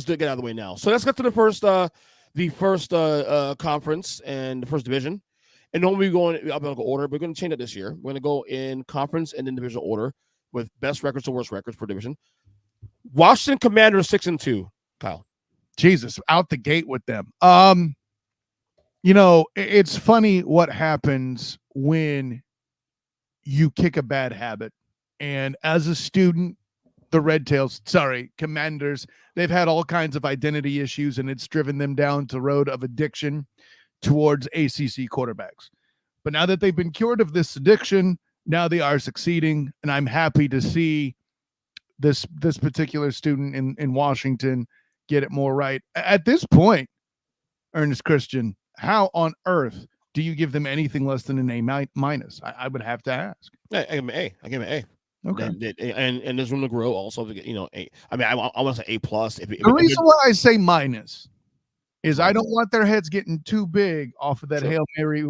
get out of the way now. So let's get to the first conference and the first division. And normally we go in alphabetical order. We're going to change that this year. We're going to go in conference and then divisional order with best records to worst records per division. Washington Commanders 6-2. Kyle, Jesus, out the gate with them. It's funny what happens when you kick a bad habit. And as a student, the Commanders, they've had all kinds of identity issues, and it's driven them down the road of addiction towards ACC quarterbacks. But now that they've been cured of this addiction, now they are succeeding, and I'm happy to see this particular student in Washington get it more right. At this point, Ernest Christian, how on earth do you give them anything less than an A minus? I would have to ask. I give him an A. I give him an A. Okay. And there's room to grow also. A. I mean, I want to say A plus. The reason why I say minus is I don't want their heads getting too big off of that Hail Mary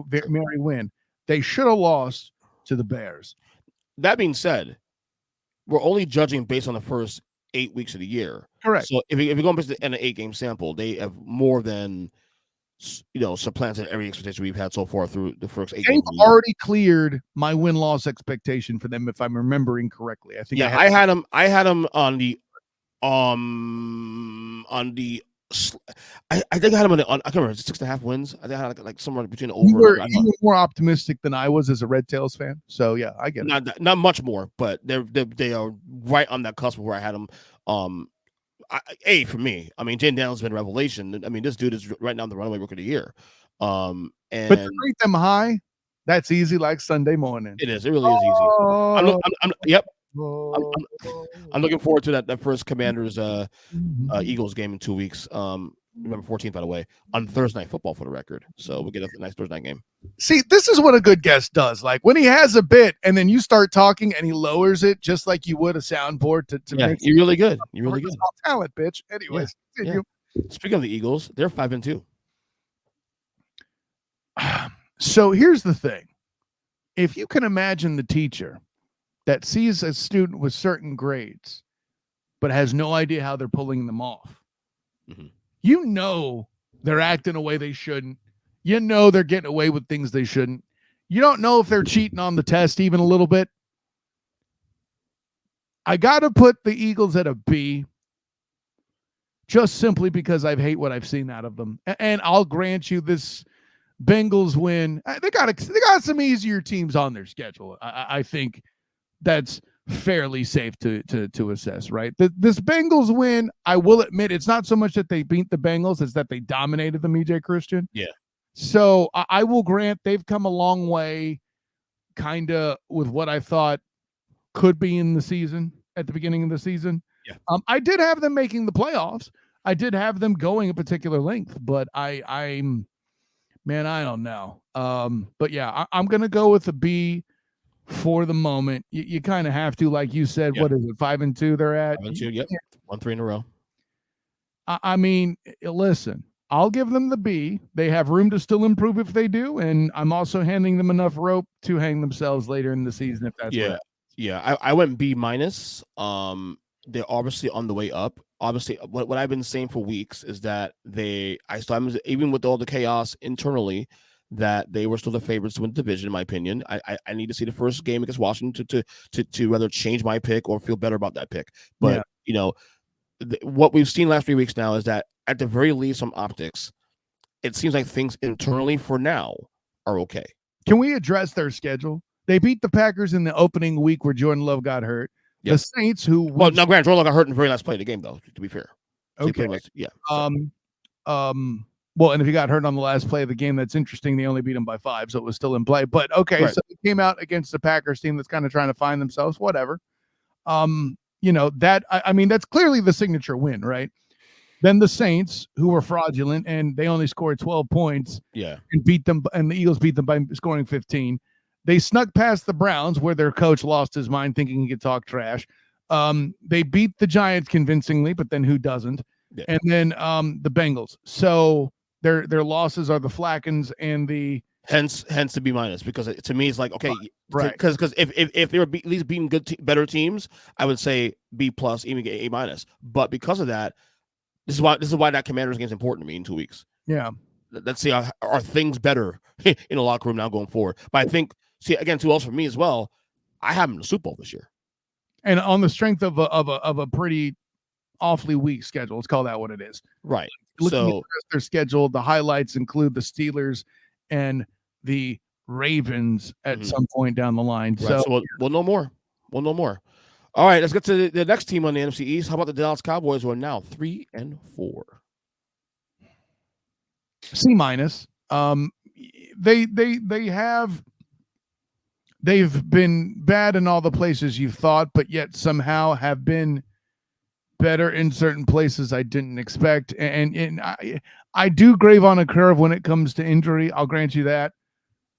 win. They should have lost to the Bears. That being said, we're only judging based on the first 8 weeks of the year. Correct. So if you're going based on an 8-game sample, they have more than supplanted every expectation we've had so far through the first 8 games. They've already cleared my win-loss expectation for them, if I'm remembering correctly. I think. Yeah, I had them on the I think I had them on I can't remember 6.5 wins. I think I had like somewhere between over. You were more optimistic than I was as a Red Tails fan. So yeah, I get it. Not much more, but they are right on that cusp where I had them. A for me. I mean, Jane Daniels has been a revelation. I mean, this dude is right now the runaway rookie of the year. But to rate them high, that's easy like Sunday morning. It is. It really is easy. I'm looking forward to that first Commanders Eagles game in 2 weeks. November 14th, by the way, on Thursday Night Football for the record. So we'll get a nice Thursday night game. See, this is what a good guest does. Like when he has a bit and then you start talking and he lowers it just like you would a soundboard to make you're really good. You're really good. Talent, bitch. Anyways, Speaking of the Eagles, they're 5-2. So here's the thing. If you can imagine the teacher that sees a student with certain grades but has no idea how they're pulling them off, they're acting a way they shouldn't. They're getting away with things they shouldn't. You don't know if they're cheating on the test even a little bit. I got to put the Eagles at a B just simply because I hate what I've seen out of them. And I'll grant you this Bengals win. They got some easier teams on their schedule. I think that's fairly safe to assess, right? This Bengals win, I will admit, it's not so much that they beat the Bengals, it's that they dominated them, EJ Christian. Yeah. So I will grant they've come a long way kind of with what I thought could be in the season at the beginning of the season. Yeah. I did have them making the playoffs. I did have them going a particular length, but I'm I don't know. But yeah, I'm going to go with a B for the moment. You kind of have to, like you said, What is it? 5-2 they're at? 5-2, yep. 1-3 in a row. I mean, listen, I'll give them the B. They have room to still improve if they do, and I'm also handing them enough rope to hang themselves later in the season if that's what. Yeah. I went B minus. They're obviously on the way up. Obviously, what I've been saying for weeks is that even with all the chaos internally, that they were still the favorites to win the division, in my opinion. I need to see the first game against Washington to whether change my pick or feel better about that pick. But what we've seen last 3 weeks now is that at the very least, from optics, it seems like things internally for now are okay. Can we address their schedule? They beat the Packers in the opening week where Jordan Love got hurt. Yep. The Saints, now granted, Jordan Love got hurt in the very last play of the game, though. To be fair. Okay. Well, and if he got hurt on the last play of the game, that's interesting. They only beat him by 5, so it was still in play. But okay, right. So they came out against the Packers team that's kind of trying to find themselves. Whatever. That's clearly the signature win, right? Then the Saints, who were fraudulent, and they only scored 12 points. Yeah. And beat them, and the Eagles beat them by scoring 15. They snuck past the Browns, where their coach lost his mind thinking he could talk trash. They beat the Giants convincingly, but then who doesn't? Yeah. And then the Bengals. So their losses are the Flackens and the hence the B minus, because to me it's like, okay, right? Because if they were at least beating better teams, I would say B plus, even get A minus. But because of that, This is why that Commanders game is important to me in 2 weeks. Yeah. Let's see, are things better in the locker room now going forward? But I think, again, too, also for me as well, I have them in the Super Bowl this year. And on the strength of a pretty awfully weak schedule, let's call that what it is. Right. Looking at their schedule, the highlights include the Steelers and the Ravens at some point down the line. Right. So we'll know more. We'll know more. All right, let's get to the next team on the NFC East. How about the Dallas Cowboys, who are now 3-4? C-. They've been bad in all the places you thought, but yet somehow have been better in certain places I didn't expect. And I do grave on a curve when it comes to injury. I'll grant you that,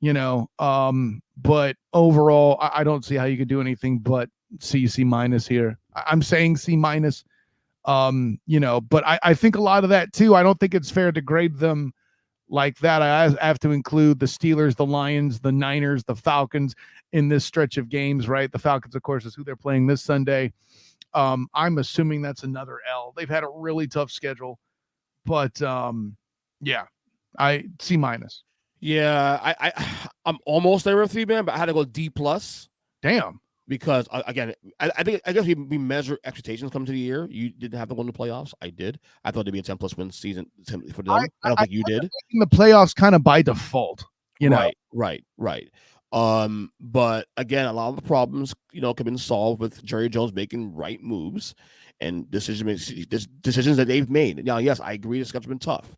but overall, I don't see how you could do anything but C- here. I'm saying C-, but I think a lot of that too. I don't think it's fair to grade them like that. I have to include the Steelers, the Lions, the Niners, the Falcons in this stretch of games, right? The Falcons, of course, is who they're playing this Sunday. I'm assuming that's another L. They've had a really tough schedule, but yeah, C-. Yeah, I'm almost there with 3-man, but I had to go D+. Damn. Because again, I guess we measure expectations coming to the year. You didn't have to win the playoffs. I did. I thought it'd be a 10+ win season for them. I don't think you did. In the playoffs, kind of by default, Right. But again, a lot of the problems, can be solved with Jerry Jones making right moves and decisions that they've made. Now, yes, I agree the schedule's been tough,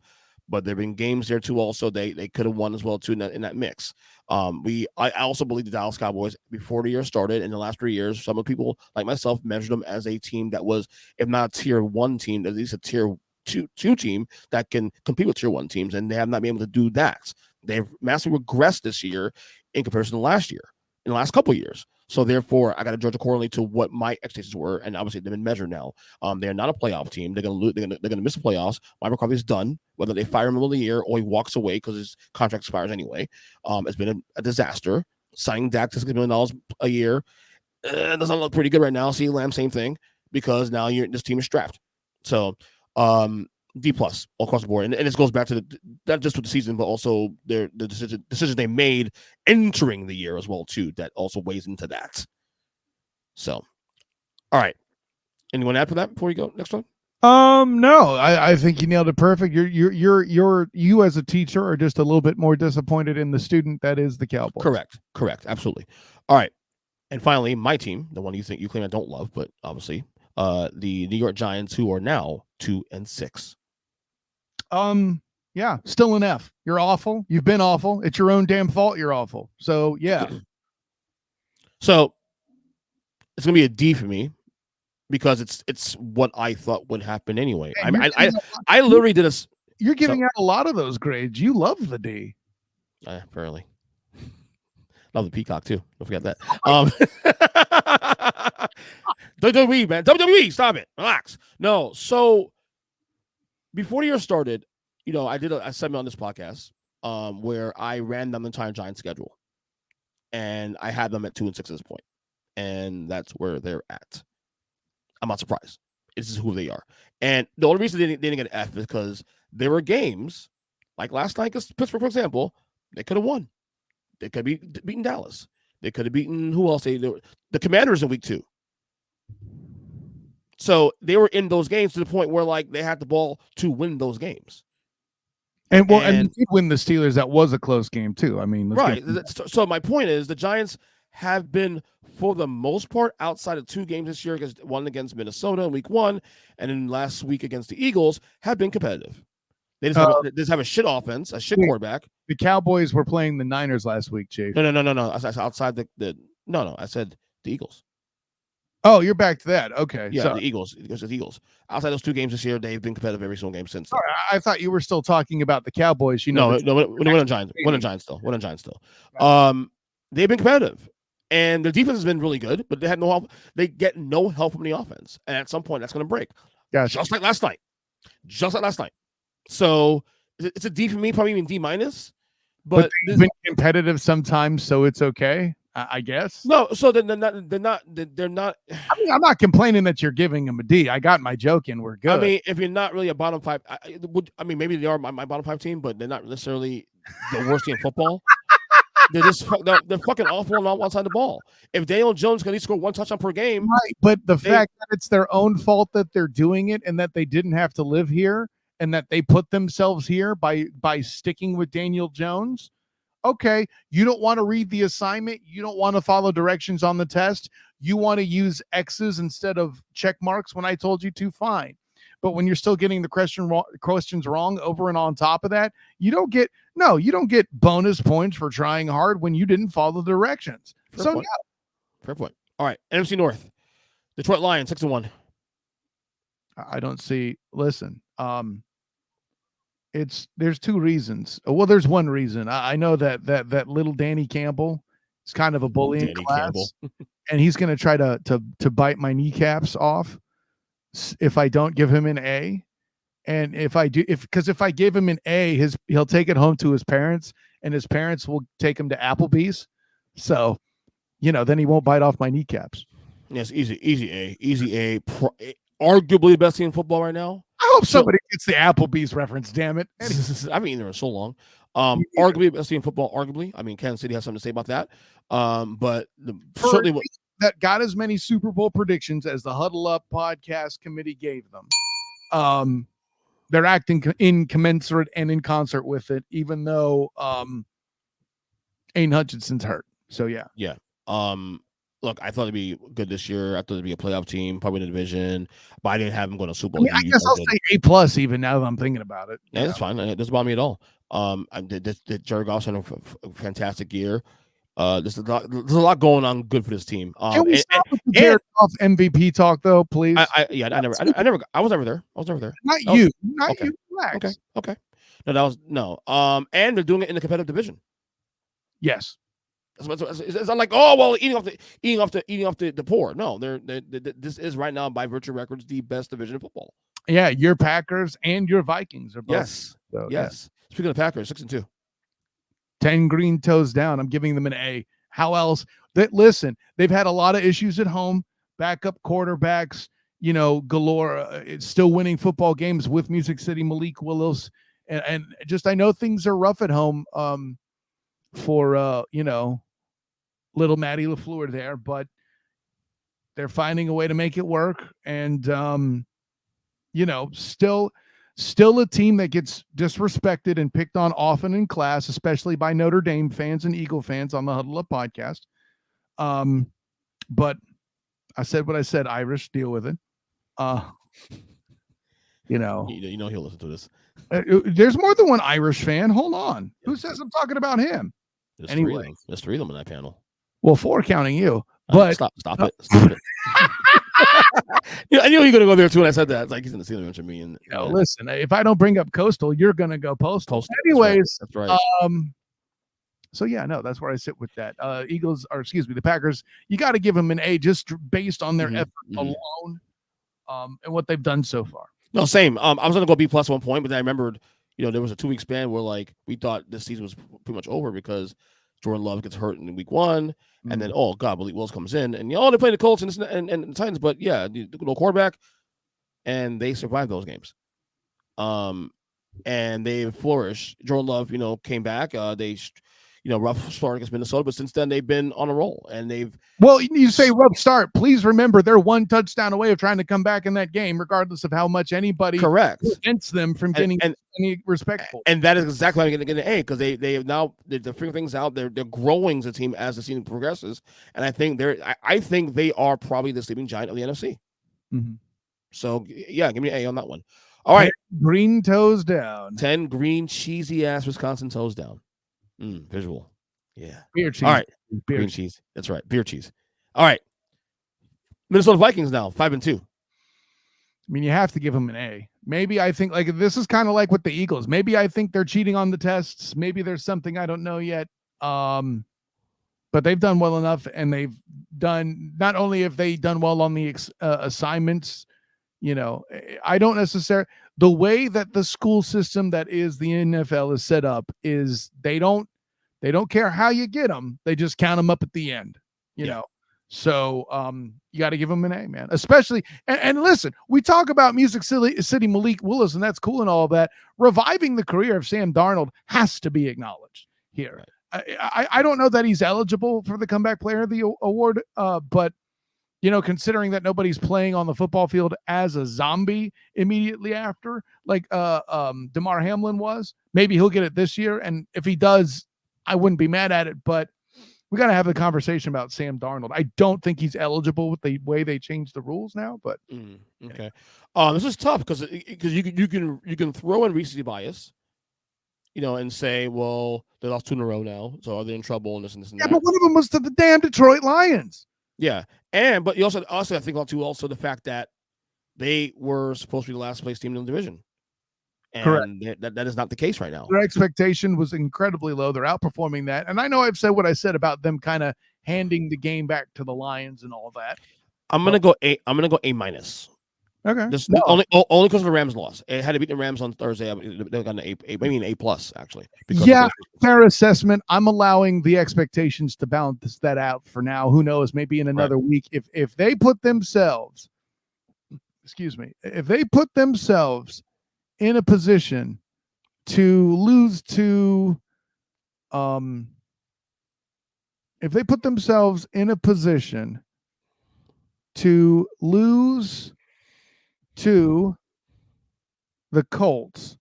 but there've been games there too. Also, they could have won as well too in that mix. I also believe the Dallas Cowboys, before the year started, in the last 3 years, some of people like myself measured them as a team that was, if not a tier 1 team, at least a tier two team that can compete with tier 1 teams, and they have not been able to do that. They've massively regressed this year in comparison to last year, in the last couple of years. So therefore, I got to judge accordingly to what my expectations were, and obviously they've been measured now. They're not a playoff team. They're going to lose. They're going to miss the playoffs. Mike McCarthy's done. Whether they fire him in the middle of the year or he walks away because his contract expires anyway. It's been a disaster. Signing Dak to $6 million a year doesn't look pretty good right now. CeeDee Lamb, same thing, because now this team is strapped. So D+ all across the board, and this goes back to not just with the season, but also the decisions they made entering the year as well too. That also weighs into that. So, all right. Anyone add for that before you go next one? No, I think you nailed it perfect. You as a teacher are just a little bit more disappointed in the student that is the Cowboys. Correct, absolutely. All right, and finally, my team, the one you claim I don't love, but obviously, the New York Giants, who are now 2-6. Yeah, still an F. You're awful. You've been awful. It's your own damn fault. You're awful. So yeah. So it's gonna be a D for me because it's what I thought would happen anyway. I literally did a. You're giving out a lot of those grades. You love the D. Apparently. Love the Peacock too. Don't forget that. WWE, man. WWE, stop it. Relax. No, so before the year started, I did a segment on this podcast where I ran down the entire Giants schedule. And I had them at 2-6 at this point. And that's where they're at. I'm not surprised. This is who they are. And the only reason they didn't get an F is because there were games, like last night against Pittsburgh, for example, they could have won. They could have beaten Dallas. They could have beaten who else? The Commanders in week 2. So they were in those games to the point where they had the ball to win those games. And you did win the Steelers. That was a close game too. I mean, right. So my point is the Giants have been, for the most part, outside of 2 games this year, one against Minnesota in week 1, and then last week against the Eagles, have been competitive. They just have a shit offense, a shit quarterback. The Cowboys were playing the Niners last week, Chief. No. I said outside no. I said the Eagles. Oh, you're back to that. Okay. Yeah, the Eagles. Because the Eagles. Outside those 2 games this year, they've been competitive every single game since then. I thought you were still talking about the Cowboys. No, we're on Giants. We're on Giants still. They've been competitive. And their defense has been really good, but they had no help. They get no help from the offense. And at some point, that's going to break. Gotcha. Just like last night. So it's a D for me, probably even D-. But they've been competitive sometimes, so it's okay. I guess. No, so they're not. They're not. I mean, I'm not complaining that you're giving them a D. I got my joke in. We're good. I mean, if you're not really a bottom five, I mean, maybe they are my bottom five team, but they're not necessarily the worst team in football. They're just they're fucking awful on one side of the ball. If Daniel Jones can at least score one touchdown per game, right? But the fact that it's their own fault that they're doing it, and that they didn't have to live here, and that they put themselves here by sticking with Daniel Jones. Okay, you don't want to read the assignment. You don't want to follow directions on the test. You want to use X's instead of check marks when I told you to, fine. But when you're still getting the questions wrong over and on top of that, you don't get bonus points for trying hard when you didn't follow the directions. Fair point. All right, NFC North, Detroit Lions 6-1. I don't see. Listen, there's two reasons. Well, there's one reason. I know that little Danny Campbell is kind of a bully in class, and he's going to try to bite my kneecaps off if I don't give him an A. And if I give him an A, he'll take it home to his parents, and his parents will take him to Applebee's. So, then he won't bite off my kneecaps. Yes, easy A. Arguably the best team in football right now. I hope somebody gets the Applebee's reference. Damn it! I mean, there for so long. Arguably the best team in football. Arguably, I mean, Kansas City has something to say about that. But certainly that got as many Super Bowl predictions as the Huddle Up podcast committee gave them. They're acting incommensurate and in concert with it, even though Aiden Hutchinson's hurt. So yeah. Look, I thought it'd be good this year. I thought it'd be a playoff team, probably in the division, but I didn't have them going to Super Bowl. I guess I'll say A+ even now that I'm thinking about it. Yeah, that's fine. It doesn't bother me at all. Jared Goff's had a fantastic year. There's a lot going on good for this team. Can we stop with the Jared Goff MVP talk though, please? I was never there. Not you. Relax. Okay. No. And they're doing it in the competitive division. Yes. It's not like, oh well, eating off the poor. No, this is right now by virtual records the best division of football. Yeah, your Packers and your Vikings are both. Yes. So, yes. Yeah. Speaking of Packers, 6-2. 10 green toes down. I'm giving them an A. How else? Listen, they've had a lot of issues at home. Backup quarterbacks, galore. It's still winning football games with Music City, Malik Willis, and just I know things are rough at home. For little Maddie LaFleur there, but they're finding a way to make it work. And still a team that gets disrespected and picked on often in class, especially by Notre Dame fans and Eagle fans on the Huddle Up podcast. But I said what I said. Irish, deal with it. You know he'll listen to this. There's more than one Irish fan. Hold on. Who says I'm talking about him? There's three of them in that panel. Well, 4 counting you. But stop it. I knew you were gonna go there too when I said that. It's like he's gonna see the mention me. And listen, if I don't bring up Coastal, you're gonna go Postal. Anyways, that's right. So yeah, no, that's where I sit with that. The Packers. You got to give them an A just based on their effort alone, and what they've done so far. No, same. I was gonna go B+ 1 point, but then I remembered, there was a 2-week span where like we thought this season was pretty much over because Jordan Love gets hurt in week 1, and then Malik Willis comes in, and they're playing the Colts and the Titans, but yeah, the little quarterback, and they survived those games. And they flourished. Jordan Love, came back. They rough start against Minnesota, but since then they've been on a roll, and they've. Well, you say rough start. Please remember they're 1 touchdown away of trying to come back in that game, regardless of how much anybody prevents them from getting any respectful. And that is exactly why I'm going to get an A, because they're figuring things out. They're growing as a team as the season progresses, and I think they are probably the sleeping giant of the NFC. Mm-hmm. So yeah, give me an A on that one. All right, 10 green toes down. 10 green cheesy ass Wisconsin toes down. Visual. Yeah. Beer cheese. All right. Green cheese. That's right. Beer cheese. All right. Minnesota Vikings now, 5-2. I mean, you have to give them an A. Maybe I think like this is kind of like with the Eagles. Maybe I think they're cheating on the tests. Maybe there's something I don't know yet. But they've done well enough, and they've done, not only have they done well on the assignments, I don't necessarily, the way that the school system that is the NFL is set up is they don't They don't care how you get them. They just count them up at the end, you know. So you got to give them an A, man. Especially, and listen, we talk about Music City Malik Willis, and that's cool and all that. Reviving the career of Sam Darnold has to be acknowledged here. Right. I don't know that he's eligible for the Comeback Player of the Award, but considering that nobody's playing on the football field as a zombie immediately after, like Damar Hamlin was, maybe he'll get it this year. And if he does, I wouldn't be mad at it, but we got to have a conversation about Sam Darnold. I don't think he's eligible with the way they changed the rules now, but okay. This is tough because you can throw in recency bias, and say, well, they lost 2 in a row now, so are they in trouble and this and this and that? Yeah, but one of them was to the damn Detroit Lions. Yeah, but you also I think about too also the fact that they were supposed to be the last place team in the division. And correct. That is not the case right now. Their expectation was incredibly low. They're outperforming that. And I know I've said what I said about them kind of handing the game back to the Lions and all that. I'm gonna go A. I'm gonna go A-. Okay. Just only because of the Rams loss. It had to beat the Rams on Thursday. They got an A, maybe an A+ actually. Yeah, fair assessment. I'm allowing the expectations to balance that out for now. Who knows? Maybe in another week, if they put themselves, if they put themselves in a position to lose to, if they put themselves in a position to lose to the Colts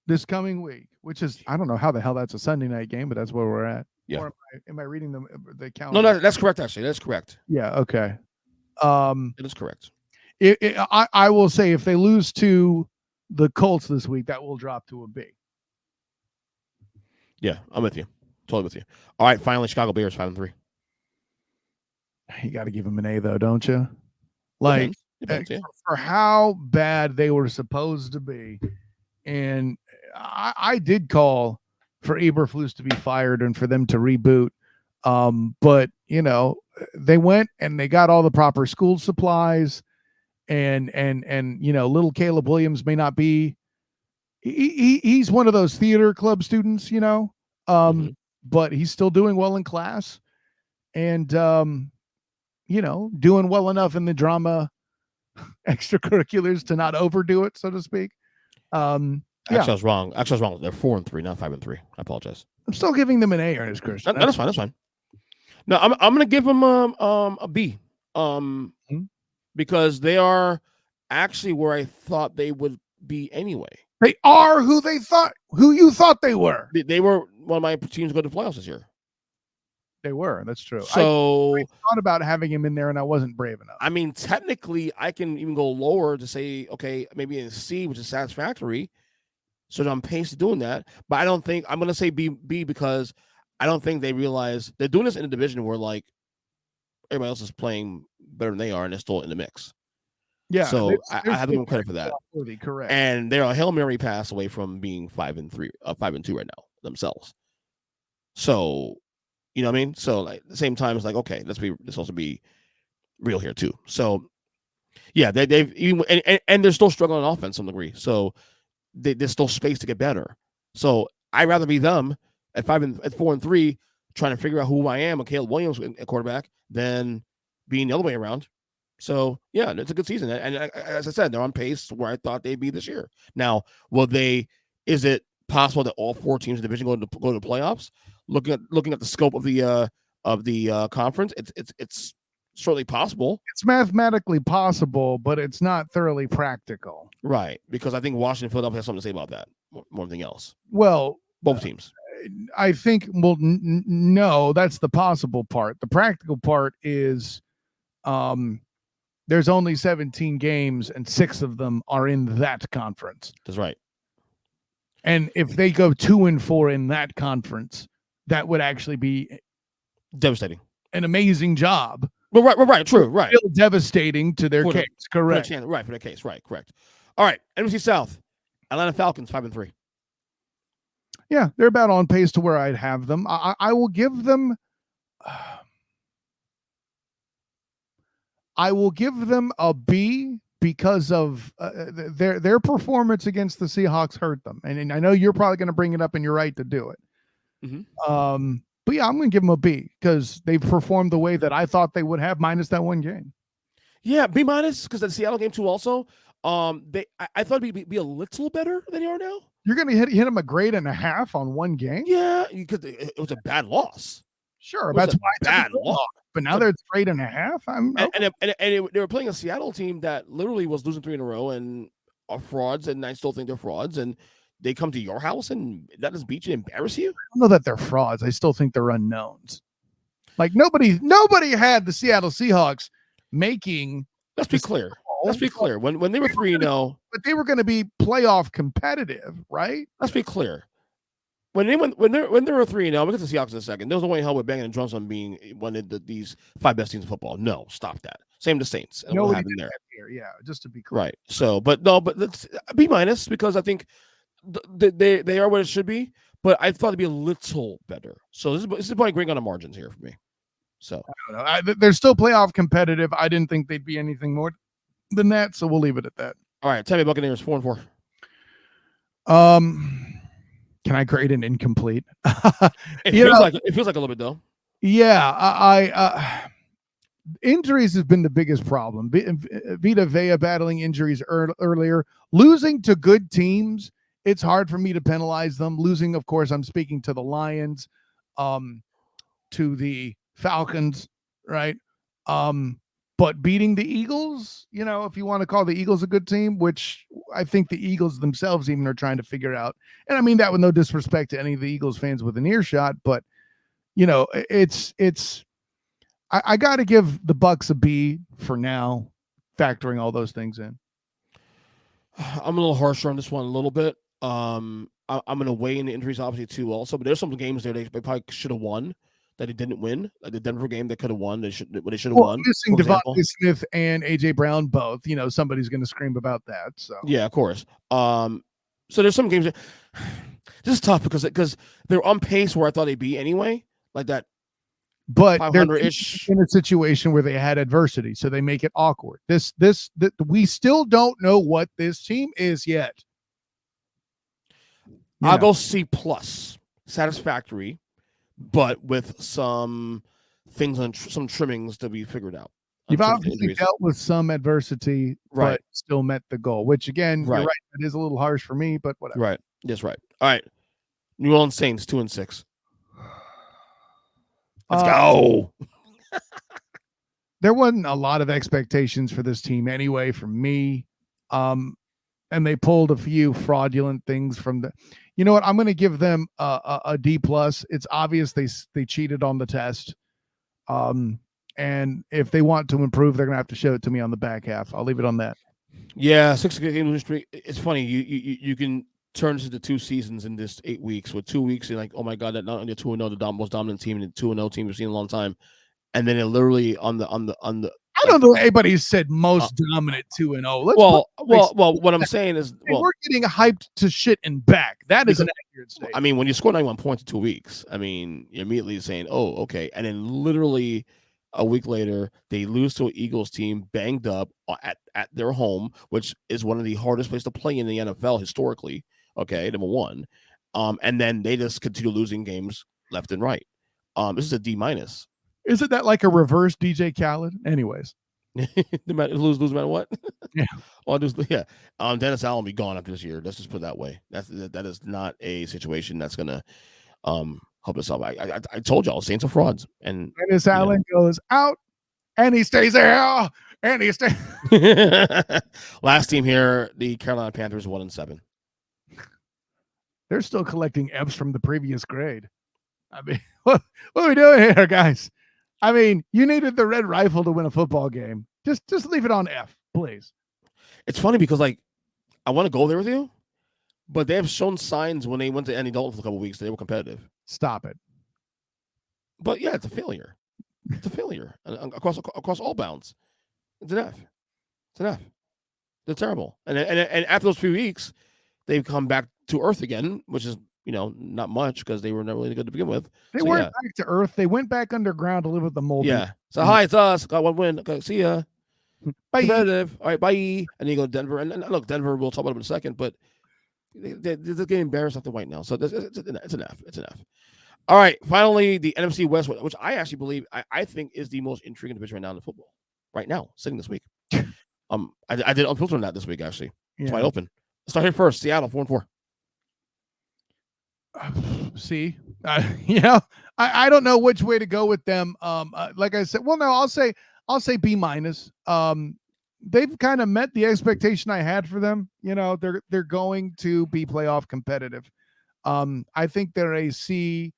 this coming week, which is, I don't know how the hell that's a Sunday night game, but that's where we're at. Yeah. Or am I reading the calendar? No, that's correct. Actually, that's correct. Yeah. Okay. It is correct. I will say if they lose to the Colts this week, that will drop to a B. Yeah, I'm with you. Totally with you. All right, finally, Chicago Bears 5-3. You got to give them an A though, don't you? Like Depends, yeah. For how bad they were supposed to be, and I did call for Eberflus to be fired and for them to reboot. But they went and they got all the proper school supplies. And little Caleb Williams may not be. He's one of those theater club students, but he's still doing well in class, and doing well enough in the drama extracurriculars to not overdo it, so to speak. Actually, I was wrong. They're 4-3, not 5-3. I apologize. I'm still giving them an A, Ernest Christian. That's fine. That's fine. No, I'm gonna give them a B. Because they are actually where I thought they would be anyway. They are who you thought they were. They were one of my teams to go to the playoffs this year. They were. That's true. So I thought about having him in there, and I wasn't brave enough. I mean, technically, I can even go lower to say, okay, maybe in C, which is satisfactory. So I'm pace to doing that. But I don't think I'm going to say B because I don't think they realize they're doing this in a division where like everybody else is playing better than they are, and they're still in the mix. Yeah. So I have to give them credit for that. Correct. And they're a Hail Mary pass away from being 5-3, 5-2 right now themselves. So, you know what I mean? So like at the same time, it's like, okay, let's also be real here too. So yeah, they've even and they're still struggling on offense to some degree. So there's still space to get better. So I'd rather be them at 4-3, trying to figure out who I am, a Caleb Williams at quarterback, than being the other way around. So yeah, it's a good season, and as I said, they're on pace where I thought they'd be this year. Now, is it possible that all 4 teams in the division go to the playoffs? Looking at the scope of the conference, it's certainly possible. It's mathematically possible, but it's not thoroughly practical. Right, because I think Washington and Philadelphia has something to say about that more than anything else. Well, both teams. I think. Well, no, that's the possible part. The practical part is, there's only 17 games, and 6 of them are in that conference. That's right. And if they go 2-4 in that conference, that would actually be devastating. An amazing job. Well, right, true, right. Still devastating to their case, correct. For their case, right, correct. All right, NFC South, Atlanta Falcons 5-3. Yeah, they're about on pace to where I'd have them. I will give them. I will give them a B because of their performance against the Seahawks hurt them, and I know you're probably going to bring it up, and you're right to do it. But yeah, I'm going to give them a B because they performed the way that I thought they would have, minus that one game. Yeah, B minus because the Seattle game too. Also, I thought it'd be a little better than they are now. You're going to hit them a grade and a half on one game? Yeah, because it was a bad loss. Sure, that's why I bad loss. But now they're grade and a half. They were playing a Seattle team that literally was losing 3 in a row and are frauds, and I still think they're frauds. And they come to your house and that just beat you, embarrass you. I don't know that they're frauds. I still think they're unknowns. Like nobody had the Seattle Seahawks making. Let's be clear. Let's be clear. When they were 3-0, but they were going to be playoff competitive, right? Let's be clear. When they were 3-0, we'll get to the Seahawks in a second. There's no way in hell we're banging the drums on being one of these 5 best teams in football. No, stop that. Same to Saints. No, what happened there? Yeah, just to be clear. Right. So, but let's B minus because I think they are what it should be. But I thought it'd be a little better. So this is probably going on the margins here for me. So I don't know. They're still playoff competitive. I didn't think they'd be anything more than that, so we'll leave it at that. All right, Tampa Buccaneers 4-4. Can I grade an incomplete? It feels like a little bit though. Yeah, I injuries has been the biggest problem. Vita Vea battling injuries earlier, losing to good teams. It's hard for me to penalize them. Losing, of course, I'm speaking to the Lions, to the Falcons, right? But beating the Eagles, if you want to call the Eagles a good team, which I think the Eagles themselves even are trying to figure out. And I mean that with no disrespect to any of the Eagles fans with an earshot, but I got to give the Bucs a B for now, factoring all those things in. I'm a little harsher on this one a little bit. I'm going to weigh in the injuries obviously too also, but there's some games there they probably should have won that they didn't win. Like the Denver game they could have won. They should have won. Missing Devontae Smith and AJ Brown both, somebody's going to scream about that. So yeah, of course. So there's some games that this is tough because they're on pace where I thought they'd be anyway, like that. But they're in a situation where they had adversity, so they make it awkward. We still don't know what this team is yet. I'll go C+, satisfactory, but with some things on some trimmings to be figured out. You've obviously dealt with some adversity, right? But still met the goal. Which again, you're right. It is a little harsh for me, but whatever. Right. Yes, right. All right. New Orleans Saints 2-6. Let's go. There wasn't a lot of expectations for this team anyway from me. And they pulled a few fraudulent things from the, you know what? I'm going to give them a D+. It's obvious they cheated on the test. And if they want to improve, they're going to have to show it to me on the back half. I'll leave it on that. Yeah. 6-game streak. It's funny. You can turn this into 2 seasons in this 8 weeks. With 2 weeks, you're like, oh my God, that not only 2-0, the most dominant team, and the 2-0 team we've seen in a long time. And then it literally on the I don't know anybody said most dominant 2-0. What I'm saying is, we're getting hyped to shit and back. That is an accurate statement. I mean, when you score 91 points in 2 weeks, I mean, you're immediately saying, oh, okay. And then literally a week later, they lose to an Eagles team banged up at their home, which is one of the hardest places to play in the NFL historically. Okay, number one. And then they just continue losing games left and right. This is a D-. Isn't that like a reverse DJ Khaled? Anyways. lose no matter what. Yeah. Dennis Allen will be gone after this year. Let's just put it that way. That is not a situation that's gonna help us out. I told y'all Saints are frauds. And Dennis Allen goes out and he stays there. And he stays. Last team here, the Carolina Panthers 1-7. They're still collecting F's from the previous grade. I mean, what are we doing here, guys? I mean, you needed the red rifle to win a football game. Just leave it on F, please. It's funny because, like, I want to go there with you, but they have shown signs when they went to Andy Dalton for a couple of weeks that they were competitive. Stop it. But yeah, it's a failure. It's a failure across all bounds. It's an F. It's an F. They're terrible. And after those few weeks, they've come back to earth again, which is, not much because they were never really good to begin with. They weren't back to earth. They went back underground to live with the mold. Yeah. So hi, it's us. Got one win. Okay, see ya. Bye. Competitive. All right, bye. And then you go to Denver. And look, Denver, we'll talk about them in a second, but they're getting embarrassed after white now. So it's an F. It's an F. All right, finally, the NFC West, which I actually believe I think is the most intriguing division right now in the football. Right now, sitting this week. I did unfiltered on that this week actually. It's wide open. Let's start here first. Seattle 4-4. See, I don't know which way to go with them. Like I said, well, no, I'll say B minus. They've kind of met the expectation I had for them. You know, they're going to be playoff competitive. I think they're a C,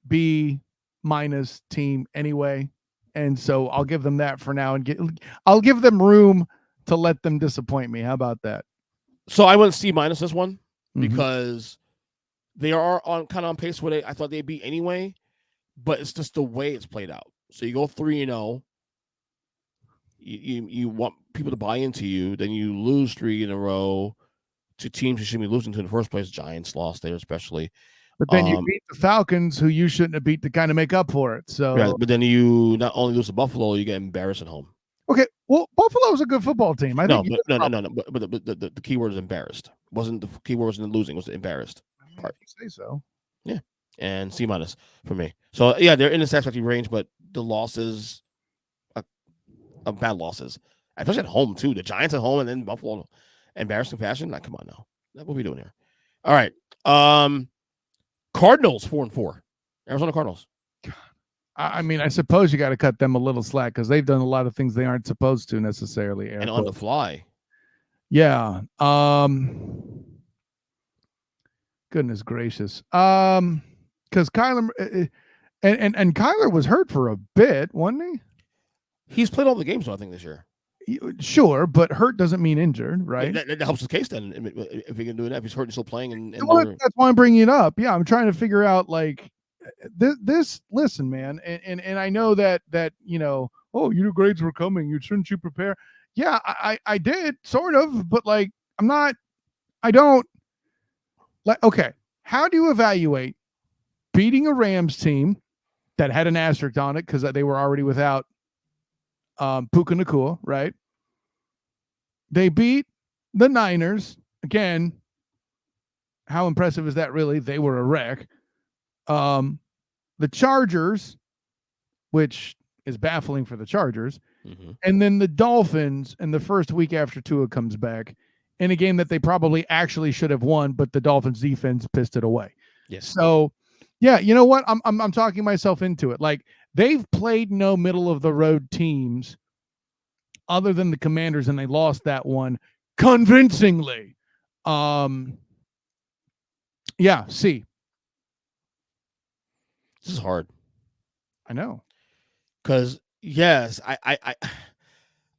B minus team anyway, and so I'll give them that for now, and I'll give them room to let them disappoint me. How about that? So I went C minus this one because they are on pace where I thought they'd be anyway, but it's just the way it's played out. So you go 3-0. You want people to buy into you, then you lose 3 in a row to teams you shouldn't be losing to in the first place. Giants lost there, especially. But then you beat the Falcons, who you shouldn't have beat to kind of make up for it. So, yeah, but then you not only lose to Buffalo, you get embarrassed at home. Okay, well, Buffalo's a good football team. No, but the key word is embarrassed. Wasn't the key word wasn't losing? Was the embarrassed part? You say so. Yeah, and C minus for me. So yeah, they're in the satisfactory range, but the losses, bad losses, especially at home too. The Giants at home and then Buffalo, embarrassing fashion. Like, come on now, what are we doing here? All right, Cardinals 4-4. Arizona Cardinals. I mean, I suppose you got to cut them a little slack because they've done a lot of things they aren't supposed to necessarily. And on the fly. Yeah. Goodness gracious. Because Kyler and Kyler was hurt for a bit, wasn't he? He's played all the games, I think, this year. Sure, but hurt doesn't mean injured, right? That helps his case then. If he can do that, if he's hurt and still playing, and that's why I'm bringing it up. Yeah, I'm trying to figure out like this. Listen, man, and I know that oh, your grades were coming. Shouldn't you prepare? Yeah, I did sort of, but like I don't like. Okay, how do you evaluate beating a Rams team that had an asterisk on it because they were already without Puka Nacua, right? They beat the Niners again. How impressive is that really? They were a wreck. The Chargers, which is baffling for the Chargers, and then the Dolphins in the first week after Tua comes back in a game that they probably actually should have won, but the Dolphins defense pissed it away. Yes. So, yeah, you know what? I'm talking myself into it. Like, they've played no middle of the road teams other than the Commanders, and they lost that one convincingly. Yeah, C. This is hard. I know. Because yes,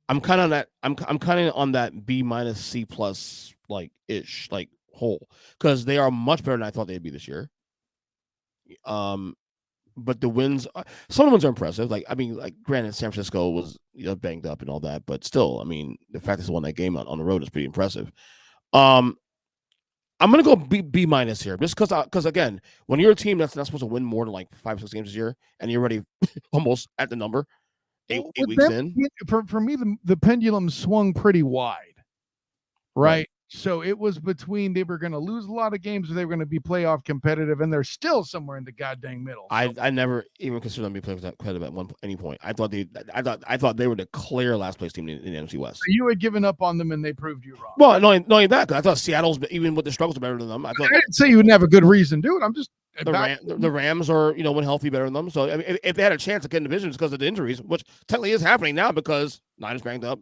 I'm kind of on that. I'm kind of on that B minus C plus like ish like hole because they are much better than I thought they'd be this year. But the wins, some of the wins are impressive. Like, I mean, like granted, San Francisco was banged up and all that, but still, I mean, the fact that they won that game on the road is pretty impressive. I'm gonna go B minus here, just because again, when you're a team that's not supposed to win more than like 5 or 6 games this year, and you're already almost at the number, eight weeks in. For me, the pendulum swung pretty wide, right? So it was between they were going to lose a lot of games or they were going to be playoff competitive, and they're still somewhere in the goddamn middle. So. I never even considered them to be playoff competitive at any point. I thought they were the clear last place team in the NFC West. So you had given up on them, and they proved you wrong. Well, not only that, because I thought Seattle's even with the struggles better than them. I didn't say you wouldn't have a good reason to do it. I'm just the Rams are when healthy better than them. So I mean, if they had a chance to get in the division because of the injuries, which technically is happening now because Niners banged up,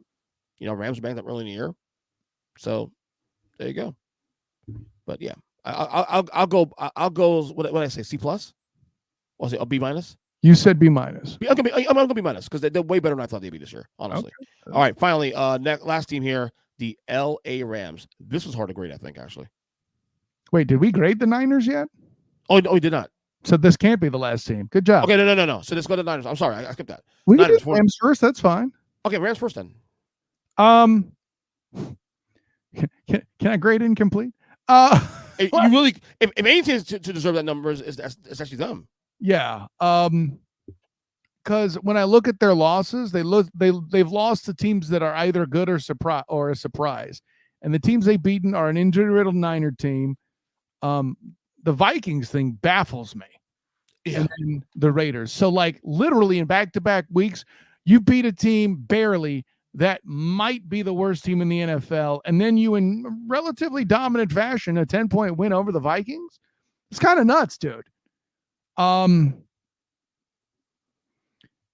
Rams banged up early in the year. So there you go. But yeah, I'll go. What did I say? C plus? Or say a B minus? You said B minus. I'm gonna be minus because they're way better than I thought they'd be this year. Honestly. Okay. All right. Finally, last team here, the LA Rams. This was hard to grade, I think, actually. Wait, did we grade the Niners yet? Oh, no, we did not. So this can't be the last team. Good job. Okay, no. So let's go to the Niners. I'm sorry, I skipped that. We can do Rams first. That's fine. Okay, Rams first then. Can I grade incomplete? You really, if anything to deserve that number is actually them. Yeah. Because when I look at their losses, they've lost to teams that are either good or a surprise, and the teams they've beaten are an injury-riddled Niner team. The Vikings thing baffles me. and then the Raiders. So like literally in back-to-back weeks, you beat a team barely that might be the worst team in the NFL, and then you in relatively dominant fashion, a 10-point win over the Vikings. It's kind of nuts, dude.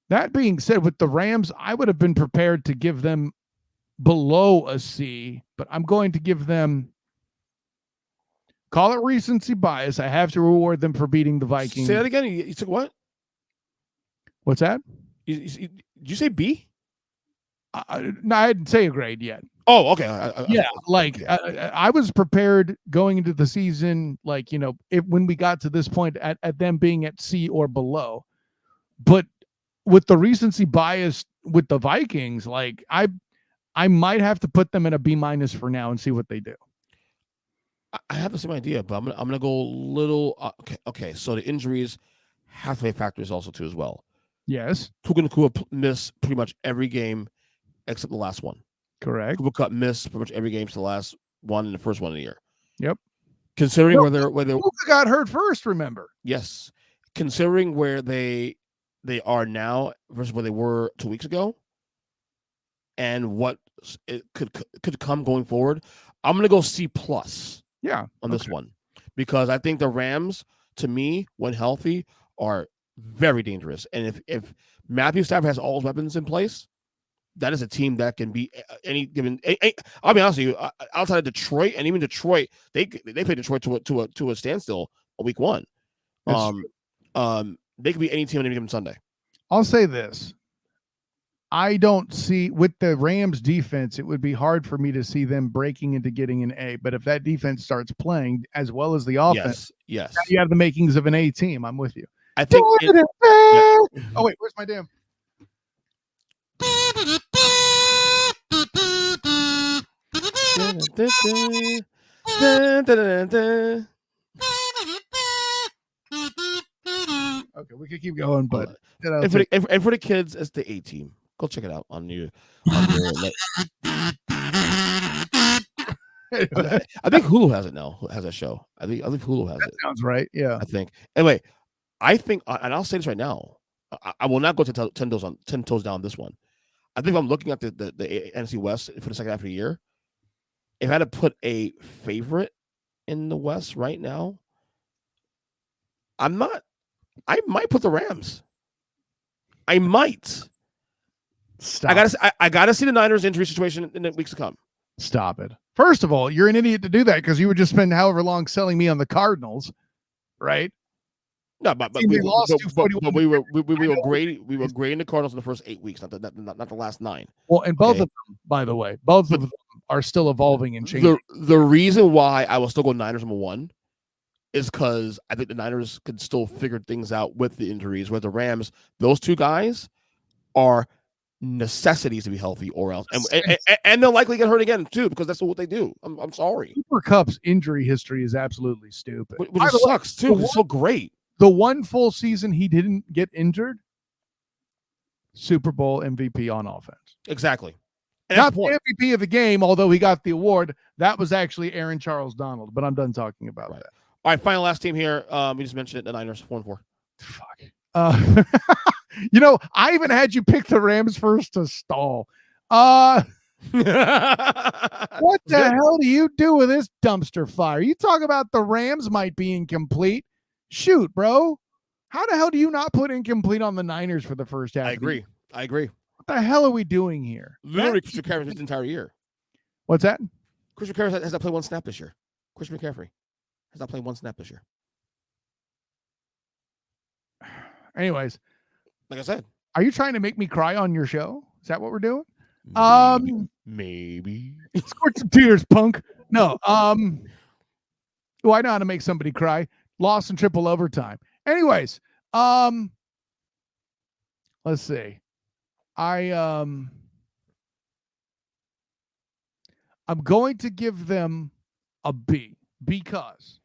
That being said, with the Rams, I would have been prepared to give them below a C, but I'm going to give them, call it recency bias. I have to reward them for beating the Vikings. Say that again. You took what? What's that? Did you say B? No, I didn't say a grade yet. Oh, okay. I was prepared going into the season, like, when we got to this point at them being at C or below. But with the recency bias with the Vikings, like I might have to put them at a B- for now and see what they do. I have the same idea, but I'm gonna go a little. Okay. So the injuries have to be factors also too as well. Yes. Cooper Kupp missed pretty much every game except the last one. Correct. Cooper Kupp missed pretty much every game to the last one and the first one of the year. Yep. Considering whether Cooper got hurt first, remember? Yes. Considering where they are now versus where they were 2 weeks ago, and what it could come going forward, I'm gonna go C+. On this one, because I think the Rams, to me, when healthy, are very dangerous. And if Matthew Stafford has all his weapons in place, that is a team that can beat any given. I'll be honest with you, outside of Detroit, and even Detroit, they played Detroit to a standstill on week one. They could beat any team on any given Sunday. I'll say this. I don't see, with the Rams defense, it would be hard for me to see them breaking into getting an A. But if that defense starts playing as well as the offense, yes, you have the makings of an A team. I'm with you. I think. Oh wait, where's my damn? Okay, we could keep going, but and for the kids, it's the A team. Go check it out on your I think Hulu has it now. Has a show. I think Hulu has it. Sounds right. Yeah. I think. Anyway, I think, and I'll say this right now, I will not go to 10 toes down this one. I think if I'm looking at the NFC West for the second half of the year, if I had to put a favorite in the West right now, I might put the Rams. I might. Stop. I gotta see the Niners injury situation in the weeks to come. Stop it. First of all, you're an idiot to do that because you would just spend however long selling me on the Cardinals, right? No, but we were grading the Cardinals in the first 8 weeks, not the last 9. Well, and both of them, by the way, of them are still evolving and changing. The reason why I will still go Niners number 1 is because I think the Niners could still figure things out with the injuries, where the Rams, those two guys are necessities to be healthy, or else, and they'll likely get hurt again too, because that's what they do. I'm sorry. Cooper Kupp's injury history is absolutely stupid. Which sucks too. It's so great. The one full season he didn't get injured, Super Bowl MVP on offense. Exactly. And not the MVP of the game, although he got the award. That was actually Aaron Charles Donald. But I'm done talking about that. All right, final last team here. We just mentioned it. The Niners 4-4. Fuck. I even had you pick the Rams first to stall. What the hell do you do with this dumpster fire? You talk about the Rams might be incomplete. Shoot, bro. How the hell do you not put incomplete on the Niners for the first half? I agree. What the hell are we doing here? Literally, Christian McCaffrey this entire year. What's that? Christian McCaffrey has not played one snap this year. Christian McCaffrey has not played one snap this year. Anyways, like I said, are you trying to make me cry on your show? Is that what we're doing? Maybe. Squirt some tears, punk. No. I know how to make somebody cry. Lost in triple overtime. Anyways, let's see. I'm going to give them a B because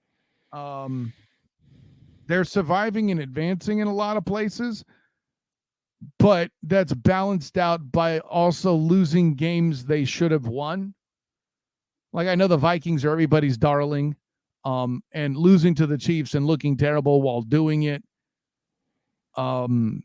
they're surviving and advancing in a lot of places, but that's balanced out by also losing games they should have won. Like, I know the Vikings are everybody's darling, and losing to the Chiefs and looking terrible while doing it. And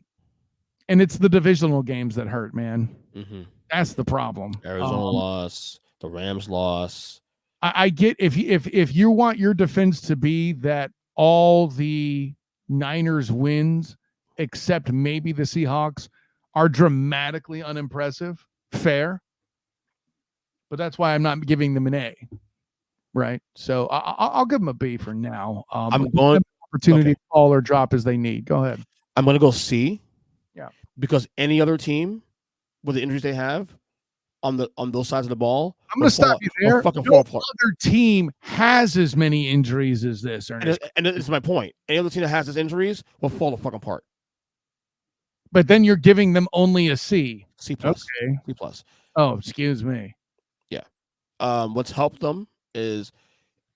it's the divisional games that hurt, man. Mm-hmm. That's the problem. Arizona loss, the Rams loss. I get if you want your defense to be that all the Niners wins, except maybe the Seahawks, are dramatically unimpressive. Fair. But that's why I'm not giving them an A. Right. So I'll give them a B for now. I'm going opportunity to fall or drop as they need. Go ahead. I'm going to go C. Yeah. Because any other team with the injuries they have on those sides of the ball, I'm going to stop you there. No other team has as many injuries as this. And it's my point. Any other team that has these injuries will fall the fuck apart. But then you're giving them only a C. C plus. Okay. C plus. Oh, excuse me. Yeah. What's helped them is,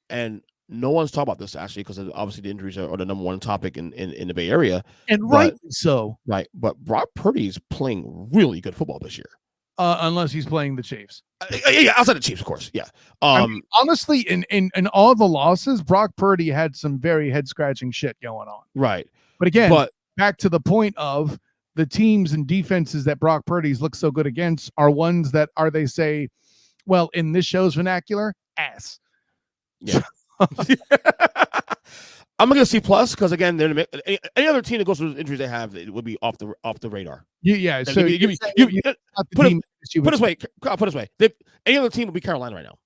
and no one's talking about this actually because obviously the injuries are the number one topic in the Bay Area, and rightly so. Right, but Brock Purdy's playing really good football this year. Unless he's playing the Chiefs. Yeah, outside the Chiefs, of course. Yeah. I mean, honestly, in all the losses, Brock Purdy had some very head scratching shit going on. Right. But again, back to the point of the teams and defenses that Brock Purdy's looked so good against are ones that are, they say, well, in this show's vernacular, ass. Yeah. I'm gonna C plus because again, any other team that goes through the injuries they have, it would be off the radar. Yeah. So put it this way. Any other team would be Carolina right now.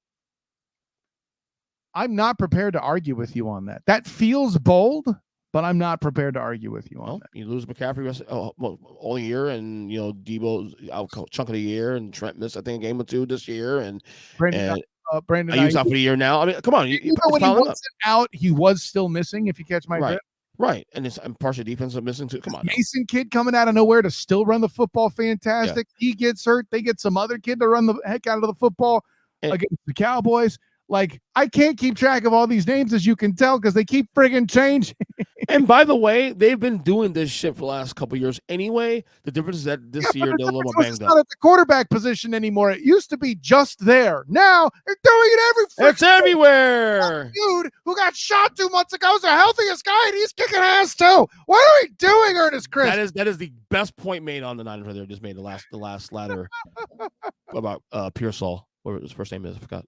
I'm not prepared to argue with you on that. That feels bold, but I'm not prepared to argue with you on that. You lose McCaffrey all year, and Debo's out chunk of the year, and Trent missed I think a game or two this year, and Brandon Ayuk's out for the year now. I mean, come on, when he wasn't out, he was still missing. If you catch my drift. Right, and it's partial defense are missing too. Come on, Mason kid coming out of nowhere to still run the football, fantastic. Yeah. He gets hurt, they get some other kid to run the heck out of the football against the Cowboys. Like, I can't keep track of all these names, as you can tell, because they keep friggin' changing. And by the way, they've been doing this shit for the last couple of years anyway. The difference is that this year they're a little more banged up. It's not at the quarterback position anymore. It used to be just there. Now they're doing it It's everywhere. Dude who got shot 2 months ago is the healthiest guy, and he's kicking ass too. What are we doing, Ernest Chris? That is the best point made on the Niners right there. Just made the last ladder about Pearsall. What his first name is, I forgot.